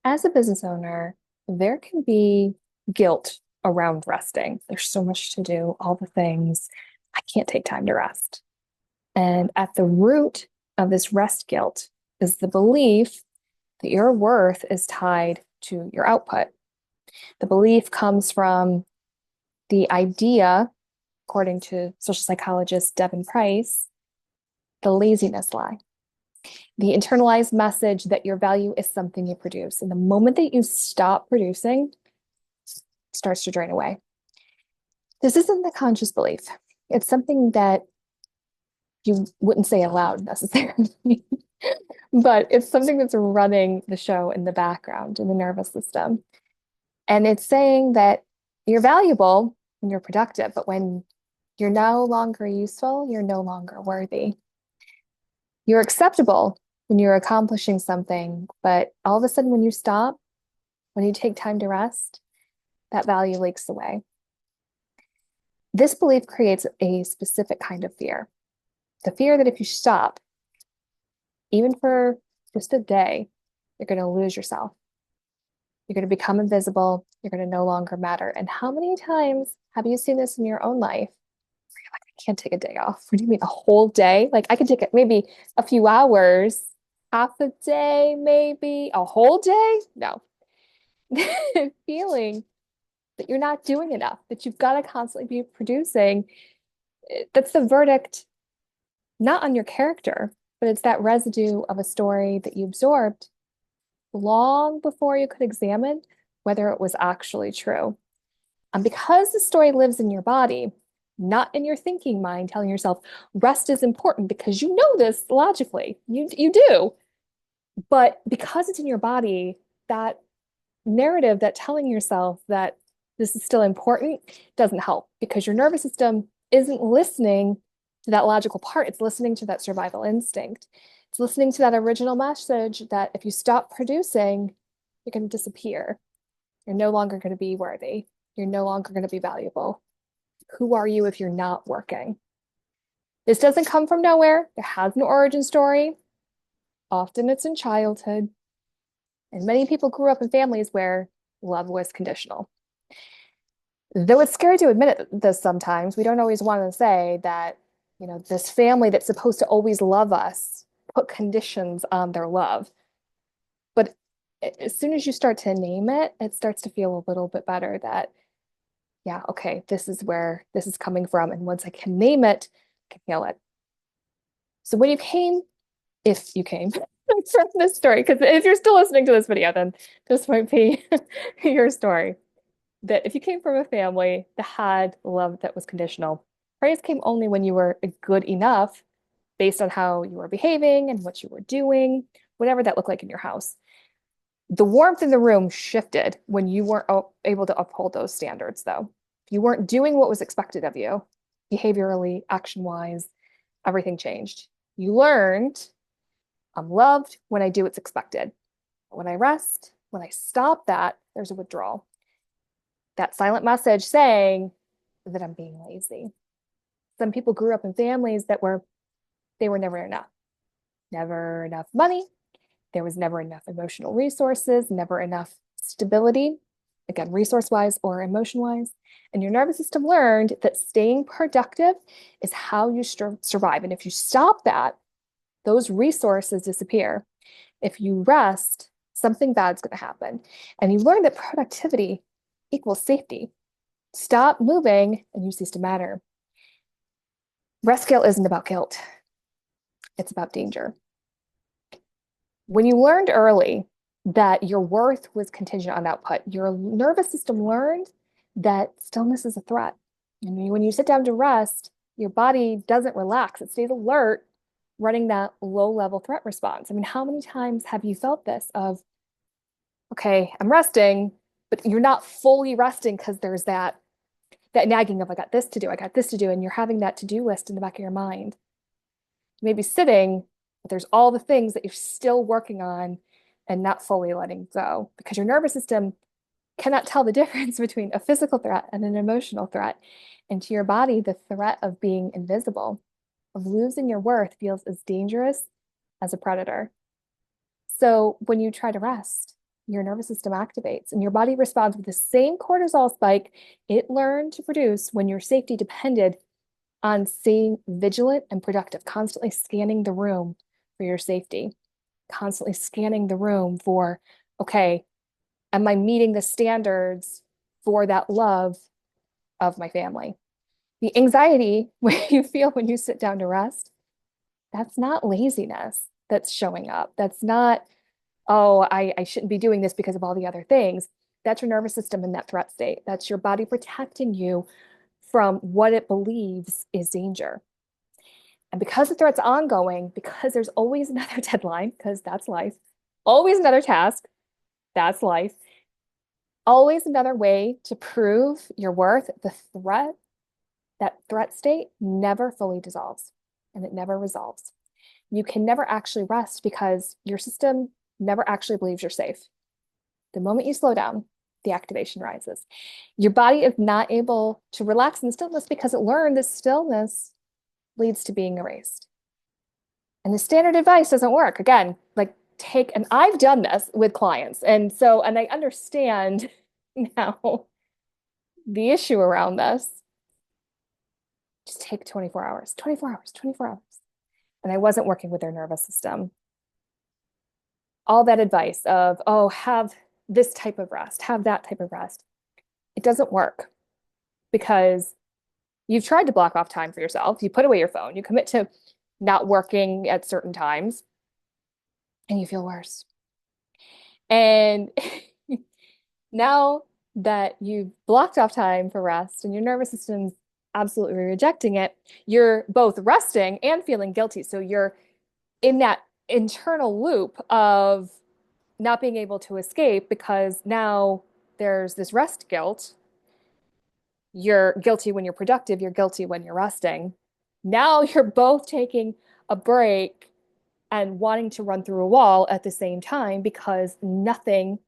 As a business owner, there can be guilt around resting. There's so much to do, all the things. I can't take time to rest. And at the root of this rest guilt is the belief that your worth is tied to your output. The belief comes from the idea, according to social psychologist Devin Price, the laziness lie, the internalized message that your value is something you produce. And the moment that you stop producing, it starts to drain away. This isn't the conscious belief. It's something that you wouldn't say aloud necessarily, but it's something that's running the show in the background in the nervous system. And it's saying that you're valuable and you're productive, but when you're no longer useful, you're no longer worthy. You're acceptable when you're accomplishing something, but all of a sudden, when you stop, when you take time to rest, that value leaks away. This belief creates a specific kind of fear. The fear that if you stop, even for just a day, you're going to lose yourself. You're going to become invisible. You're going to no longer matter. And how many times have you seen this in your own life? You're like, I can't take a day off. What do you mean, a whole day? Like, I could take it maybe a few hours, half a day, maybe a whole day? No. Feeling that you're not doing enough, that you've got to constantly be producing. That's the verdict, not on your character, but it's that residue of a story that you absorbed long before you could examine whether it was actually true. And because the story lives in your body, not in your thinking mind, telling yourself rest is important because you know this logically. You do. But because it's in your body, that narrative, that telling yourself that this is still important, doesn't help because your nervous system isn't listening to that logical part. It's listening to that survival instinct. It's listening to that original message that if you stop producing, you're going to disappear. You're no longer going to be worthy. You're no longer going to be valuable. Who are you if you're not working? This doesn't come from nowhere. It has an origin story. Often it's in childhood. And many people grew up in families where love was conditional. Though it's scary to admit this sometimes, we don't always want to say that, this family that's supposed to always love us put conditions on their love. But as soon as you start to name it, it starts to feel a little bit better that, yeah, okay, this is where this is coming from. And once I can name it, I can feel it. So when you came, if you came from this story, because if you're still listening to this video, then this might be your story. That if you came from a family that had love that was conditional, praise came only when you were good enough based on how you were behaving and what you were doing, whatever that looked like in your house. The warmth in the room shifted when you weren't able to uphold those standards, though. If you weren't doing what was expected of you, behaviorally, action-wise, everything changed. You learned, I'm loved when I do what's expected. But when I rest, when I stop that, there's a withdrawal. That silent message saying that I'm being lazy. Some people grew up in families they were never enough money. There was never enough emotional resources, never enough stability, again, resource wise or emotion wise. And your nervous system learned that staying productive is how you survive. And if you stop that, those resources disappear. If you rest, something bad's going to happen. And you learn that productivity equals safety. Stop moving and you cease to matter. Rest guilt isn't about guilt. It's about danger. When you learned early that your worth was contingent on output, your nervous system learned that stillness is a threat. And when you sit down to rest, your body doesn't relax. It stays alert, running that low-level threat response. I mean, how many times have you felt this of, okay, I'm resting, but you're not fully resting because there's that nagging of I got this to do, I got this to do, and you're having that to-do list in the back of your mind. You may be sitting, but there's all the things that you're still working on and not fully letting go because your nervous system cannot tell the difference between a physical threat and an emotional threat. And to your body, the threat of being invisible, of losing your worth, feels as dangerous as a predator. So when you try to rest, your nervous system activates and your body responds with the same cortisol spike it learned to produce when your safety depended on staying vigilant and productive, constantly scanning the room for your safety, constantly scanning the room for, okay, am I meeting the standards for that love of my family? The anxiety you feel when you sit down to rest, that's not laziness that's showing up. That's not, oh, I shouldn't be doing this because of all the other things. That's your nervous system in that threat state. That's your body protecting you from what it believes is danger. And because the threat's ongoing, because there's always another deadline, because that's life, always another task, that's life, always another way to prove your worth, the threat, that threat state never fully dissolves and it never resolves. You can never actually rest because your system never actually believes you're safe. The moment you slow down, the activation rises. Your body is not able to relax in stillness because it learned this stillness leads to being erased. And the standard advice doesn't work. Again, like and I've done this with clients. And I understand now the issue around this. Just take 24 hours, 24 hours, 24 hours. And I wasn't working with their nervous system. All that advice of, oh, have this type of rest, have that type of rest. It doesn't work because you've tried to block off time for yourself. You put away your phone, you commit to not working at certain times, and you feel worse. And now that you've blocked off time for rest and your nervous system's absolutely rejecting it, you're both resting and feeling guilty. So you're in that internal loop of not being able to escape because now there's this rest guilt. You're guilty when you're productive, you're guilty when you're resting. Now you're both taking a break and wanting to run through a wall at the same time because nothing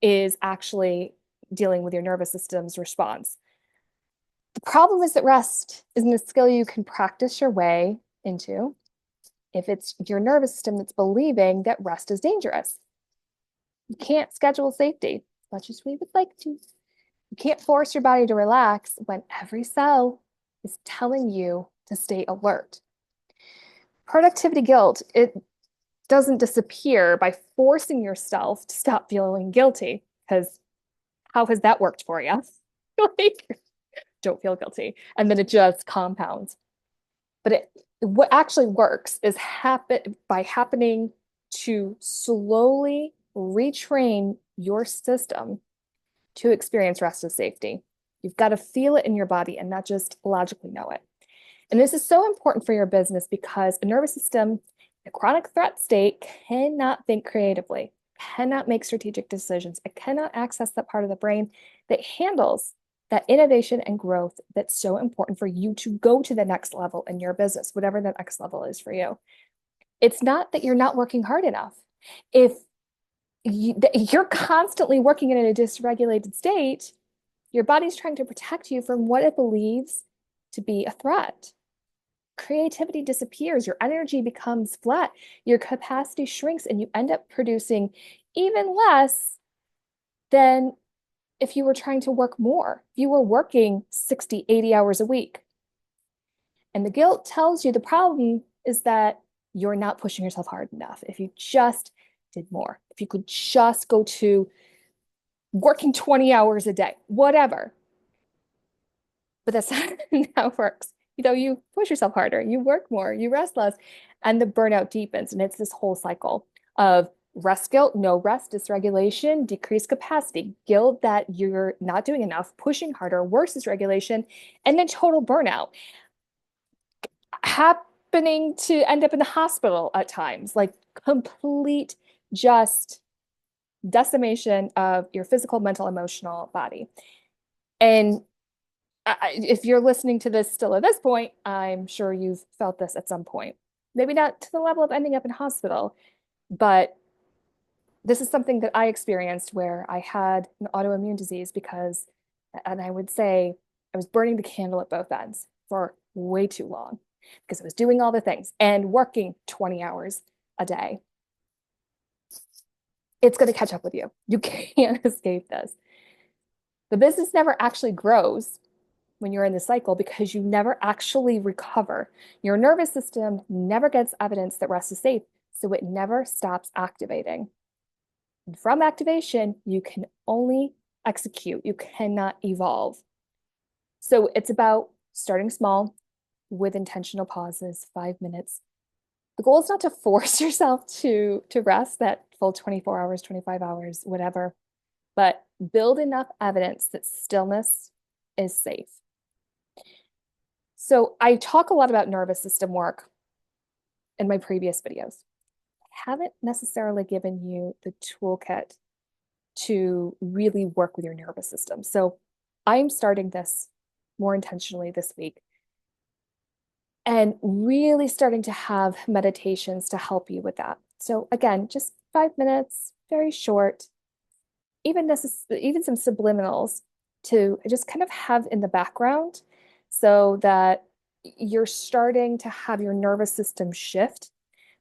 is actually dealing with your nervous system's response. The problem is that rest isn't a skill you can practice your way into if it's your nervous system that's believing that rest is dangerous. You can't schedule safety as much as we would like to. You can't force your body to relax when every cell is telling you to stay alert. Productivity guilt, it doesn't disappear by forcing yourself to stop feeling guilty, because how has that worked for you? Like, don't feel guilty. And then it just compounds. But what actually works is by happening to slowly retrain your system to experience rest as safety. You've got to feel it in your body and not just logically know it. And this is so important for your business because a nervous system, a chronic threat state, cannot think creatively, cannot make strategic decisions. It cannot access that part of the brain that handles that innovation and growth that's so important for you to go to the next level in your business, whatever that next level is for you. It's not that you're not working hard enough. If you're constantly working in a dysregulated state, your body's trying to protect you from what it believes to be a threat. Creativity disappears, your energy becomes flat, your capacity shrinks, and you end up producing even less than if you were trying to work more. If you were working 60, 80 hours a week. And the guilt tells you the problem is that you're not pushing yourself hard enough. If you just did more, if you could just go to working 20 hours a day, whatever. But that's not how it works. You push yourself harder, you work more, you rest less, and the burnout deepens. And it's this whole cycle of rest guilt, no rest, dysregulation, decreased capacity, guilt that you're not doing enough, pushing harder, worse dysregulation, and then total burnout. Happening to end up in the hospital at times, like complete just decimation of your physical, mental, emotional body. And if you're listening to this still at this point, I'm sure you've felt this at some point. Maybe not to the level of ending up in hospital, but this is something that I experienced where I had an autoimmune disease and I would say I was burning the candle at both ends for way too long because I was doing all the things and working 20 hours a day. It's going to catch up with you. You can't escape this. The business never actually grows when you're in the cycle because you never actually recover. Your nervous system never gets evidence that rest is safe, so it never stops activating. And from activation, you can only execute, you cannot evolve. So it's about starting small with intentional pauses, 5 minutes. The goal is not to force yourself to rest that full 24 hours, 25 hours, whatever, but build enough evidence that stillness is safe. So I talk a lot about nervous system work in my previous videos. I haven't necessarily given you the toolkit to really work with your nervous system. So I'm starting this more intentionally this week and really starting to have meditations to help you with that. So again, just 5 minutes, very short, even some subliminals to just kind of have in the background so that you're starting to have your nervous system shift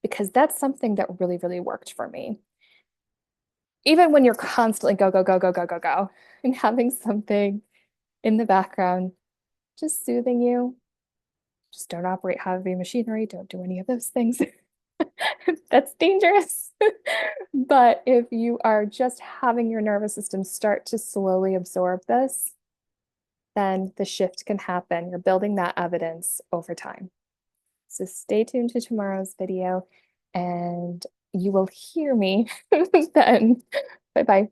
because that's something that really, really worked for me. Even when you're constantly go, go, go, go, go, go, go, and having something in the background just soothing you, just don't operate heavy machinery, don't do any of those things. That's dangerous. But if you are just having your nervous system start to slowly absorb this, then the shift can happen. You're building that evidence over time. So stay tuned to tomorrow's video and you will hear me then. Bye bye.